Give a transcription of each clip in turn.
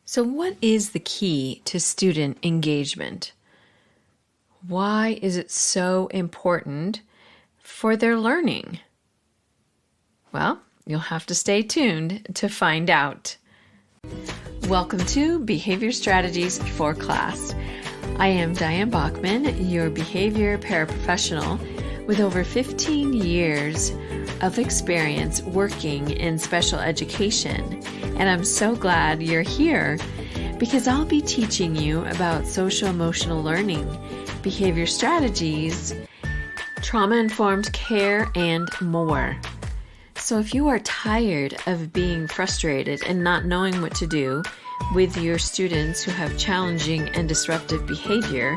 So what is the key to student engagement? Why is it so important for their learning? Well, you'll have to stay tuned to find out. Welcome to Behavior Strategies for Class. I am Diane Bachman, your behavior paraprofessional with over 15 years of experience working in special education. And I'm so glad you're here because I'll be teaching you about social-emotional learning, behavior strategies, trauma-informed care, and more. So if you are tired of being frustrated and not knowing what to do with your students who have challenging and disruptive behavior,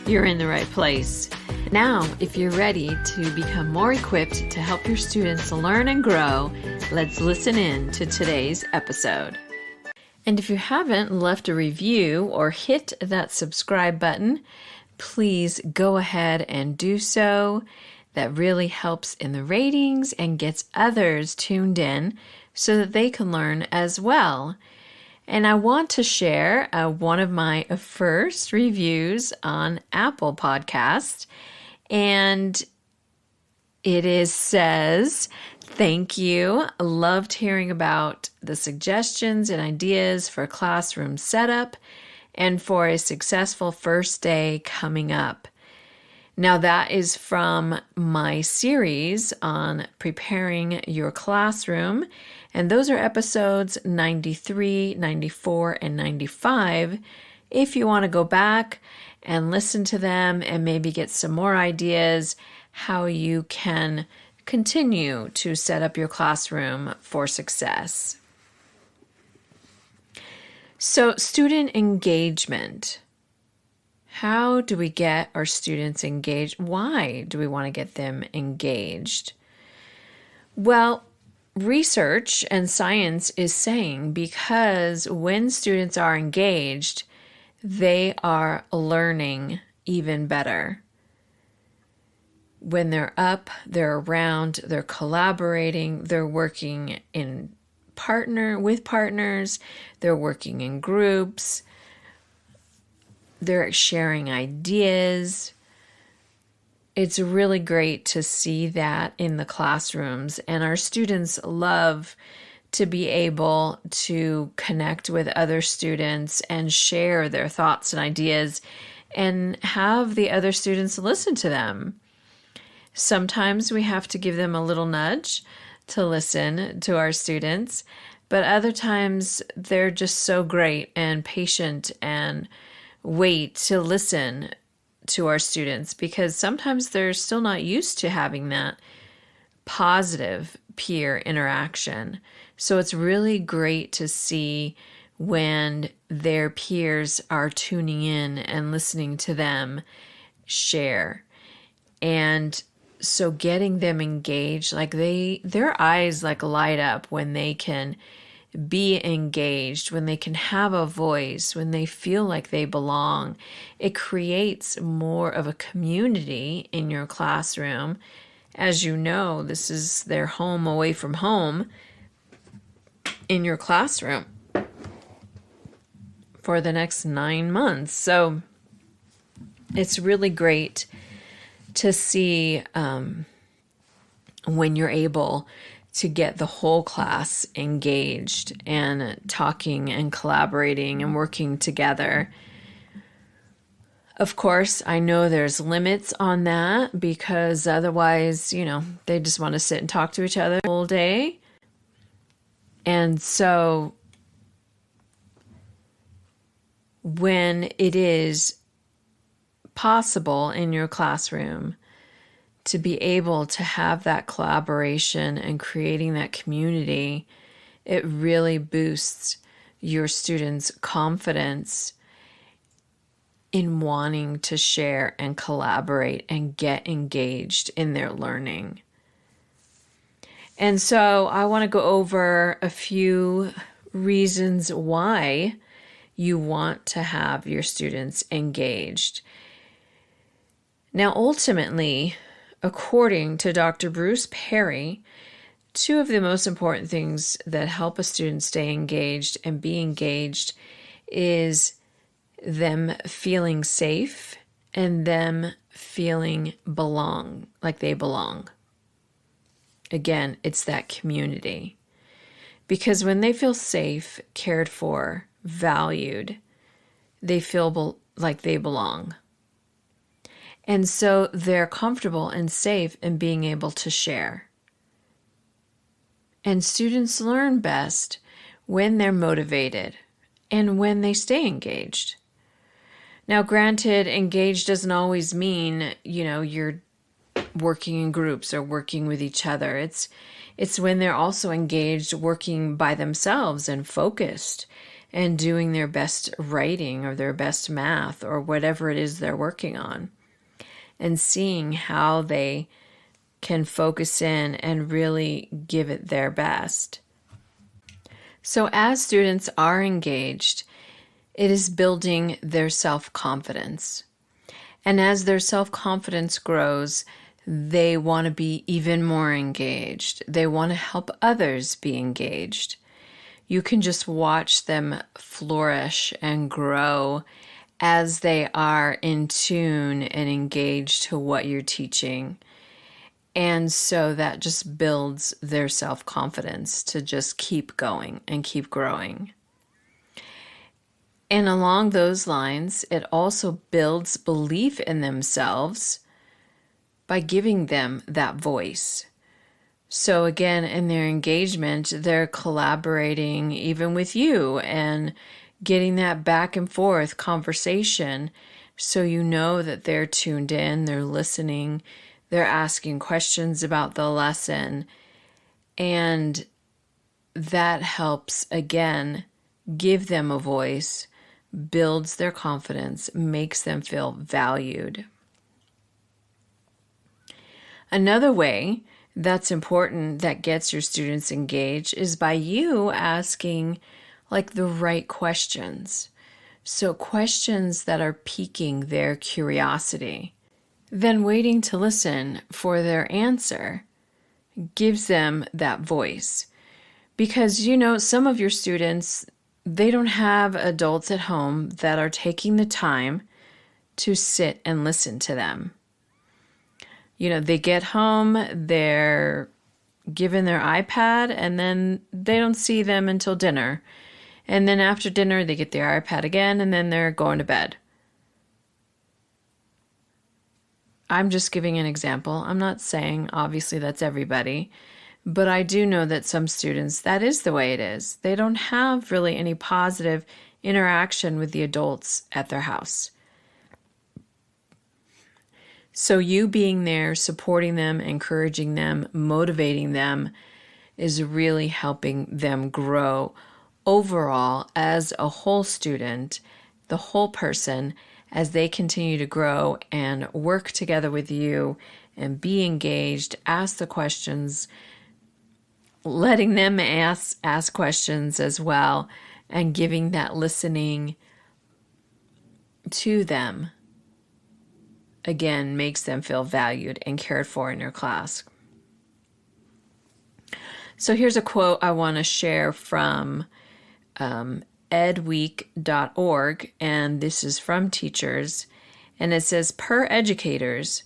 you're in the right place. Now, if you're ready to become more equipped to help your students learn and grow, let's listen in to today's episode. And if you haven't left a review or hit that subscribe button, please go ahead and do so. That really helps in the ratings and gets others tuned in so that they can learn as well. And I want to share one of my first reviews on Apple Podcast. And says, "Thank you. Loved hearing about the suggestions and ideas for classroom setup and for a successful first day coming up." Now that is from my series on preparing your classroom. And those are episodes 93, 94, and 95. If you want to go back and listen to them and maybe get some more ideas how you can continue to set up your classroom for success. So, student engagement. How do we get our students engaged? Why do we want to get them engaged? Well, research and science is saying because when students are engaged, they are learning even better. When they're up, they're around, they're collaborating, they're working with partners, they're working in groups, they're sharing ideas. It's really great to see that in the classrooms, and our students love to be able to connect with other students and share their thoughts and ideas and have the other students listen to them. Sometimes we have to give them a little nudge to listen to our students, but other times they're just so great and patient and wait to listen to our students because sometimes they're still not used to having that positive peer interaction. So it's really great to see when their peers are tuning in and listening to them share. And so getting them engaged, like their eyes like light up when they can be engaged, when they can have a voice, when they feel like they belong. It creates more of a community in your classroom. As you know, this is their home away from home in your classroom for the next 9 months. So it's really great to see when you're able to get the whole class engaged and talking and collaborating and working together. Of course, I know there's limits on that because otherwise, they just want to sit and talk to each other all day. And so when it is possible in your classroom to be able to have that collaboration and creating that community, it really boosts your students' confidence in wanting to share and collaborate and get engaged in their learning. And so I want to go over a few reasons why you want to have your students engaged. Now, ultimately, according to Dr. Bruce Perry, two of the most important things that help a student stay engaged and be engaged is them feeling safe and them feeling like they belong. Again, it's that community. Because when they feel safe, cared for, valued, they feel like they belong. And so they're comfortable and safe in being able to share. And students learn best when they're motivated and when they stay engaged. Now, granted, engaged doesn't always mean, you're working in groups or working with each other. It's when they're also engaged, working by themselves and focused and doing their best writing or their best math or whatever it is they're working on, and seeing how they can focus in and really give it their best. So as students are engaged, it is building their self-confidence. And as their self-confidence grows, they want to be even more engaged. They want to help others be engaged. You can just watch them flourish and grow as they are in tune and engaged to what you're teaching. And so that just builds their self-confidence to just keep going and keep growing. And along those lines, it also builds belief in themselves by giving them that voice. So again, in their engagement, they're collaborating even with you and getting that back and forth conversation, so you know that they're tuned in, they're listening, they're asking questions about the lesson, and that helps, again, give them a voice, builds their confidence, makes them feel valued. Another way that's important that gets your students engaged is by you asking the right questions. So questions that are piquing their curiosity. Then waiting to listen for their answer gives them that voice. Because, some of your students, they don't have adults at home that are taking the time to sit and listen to them. They get home, they're given their iPad, and then they don't see them until dinner. And then after dinner, they get their iPad again, and then they're going to bed. I'm just giving an example. I'm not saying, obviously, that's everybody. But I do know that some students, that is the way it is. They don't have really any positive interaction with the adults at their house. So you being there, supporting them, encouraging them, motivating them is really helping them grow overall as a whole student, the whole person, as they continue to grow and work together with you and be engaged, ask the questions, letting them ask questions as well, and giving that listening to them, again, makes them feel valued and cared for in your class. So here's a quote I want to share from edweek.org, and this is from teachers, and it says, per educators,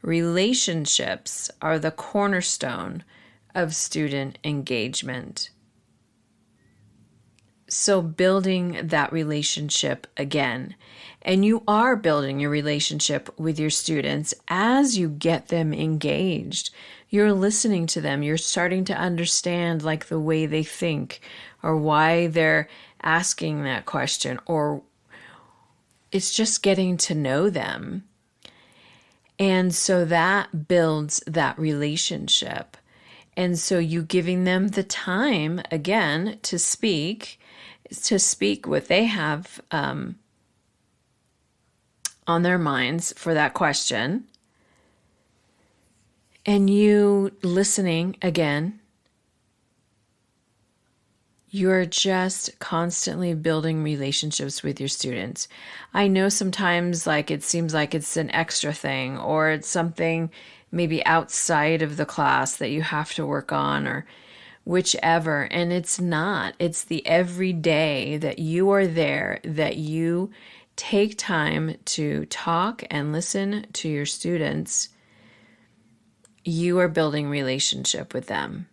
relationships are the cornerstone of student engagement. So building that relationship again, and you are building your relationship with your students as you get them engaged. You're listening to them. You're starting to understand the way they think or why they're asking that question, or it's just getting to know them. And so that builds that relationship. And so you giving them the time, again, to speak what they have on their minds for that question. And you listening again, you're just constantly building relationships with your students. I know sometimes it seems like it's an extra thing, or it's something maybe outside of the class that you have to work on, whichever. And it's not, it's the everyday that you are there, that you take time to talk and listen to your students. You are building relationship with them.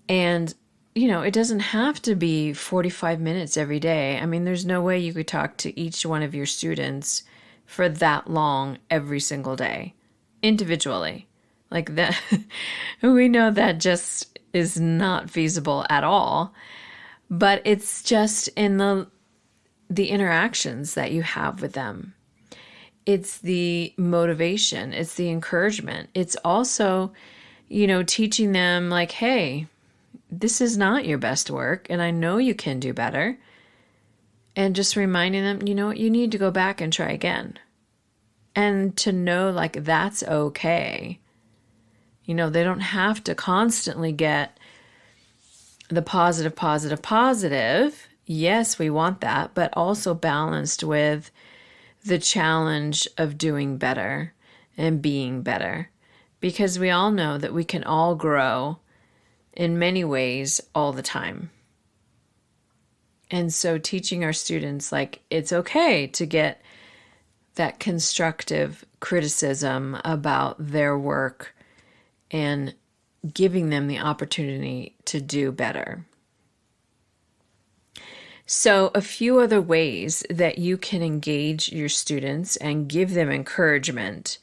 And, it doesn't have to be 45 minutes every day. I mean, there's no way you could talk to each one of your students for that long every single day, individually. Like that, we know that just is not feasible at all. But it's just in the interactions that you have with them. It's the motivation. It's the encouragement. It's also, teaching them like, hey, this is not your best work, and I know you can do better. And just reminding them, you need to go back and try again. And to know like that's okay. They don't have to constantly get the positive, positive, positive. Yes, we want that, but also balanced with the challenge of doing better and being better. Because we all know that we can all grow in many ways all the time. And so teaching our students like it's okay to get that constructive criticism about their work and giving them the opportunity to do better. So a few other ways that you can engage your students and give them encouragement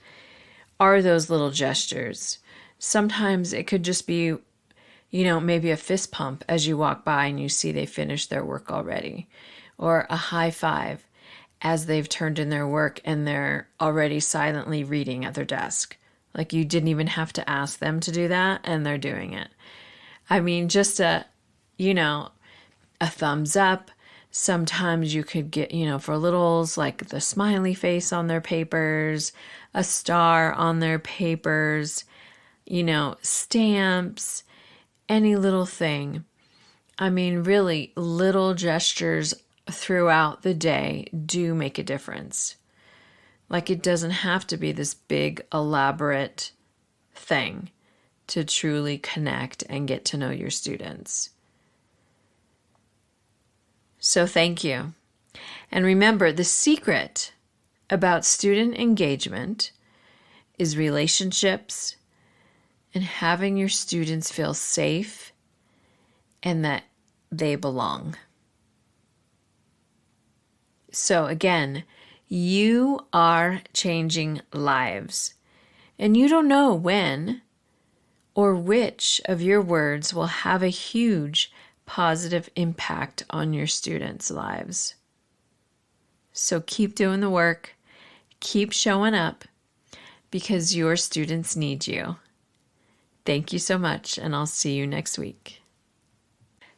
are those little gestures. Sometimes it could just be, maybe a fist pump as you walk by and you see they finished their work already, or a high five as they've turned in their work and they're already silently reading at their desk. Like you didn't even have to ask them to do that and they're doing it. I mean, just a thumbs up. Sometimes you could get, for littles, like the smiley face on their papers, a star on their papers, stamps, any little thing. I mean, really, little gestures throughout the day do make a difference. Like it doesn't have to be this big, elaborate thing to truly connect and get to know your students. So thank you. And remember, the secret about student engagement is relationships and having your students feel safe and that they belong. So again, you are changing lives, and you don't know when or which of your words will have a huge positive impact on your students' lives. So keep doing the work, keep showing up, because your students need you. Thank you so much, and I'll see you next week.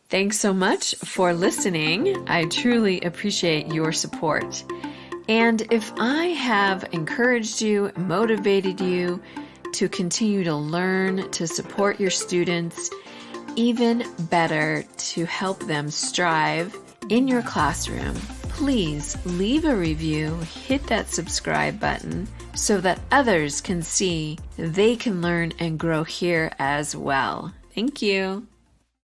Thanks so much for listening. I truly appreciate your support. And if I have encouraged you, motivated you to continue to learn, to support your students, even better, to help them strive in your classroom, please leave a review, hit that subscribe button so that others can see they can learn and grow here as well. Thank you.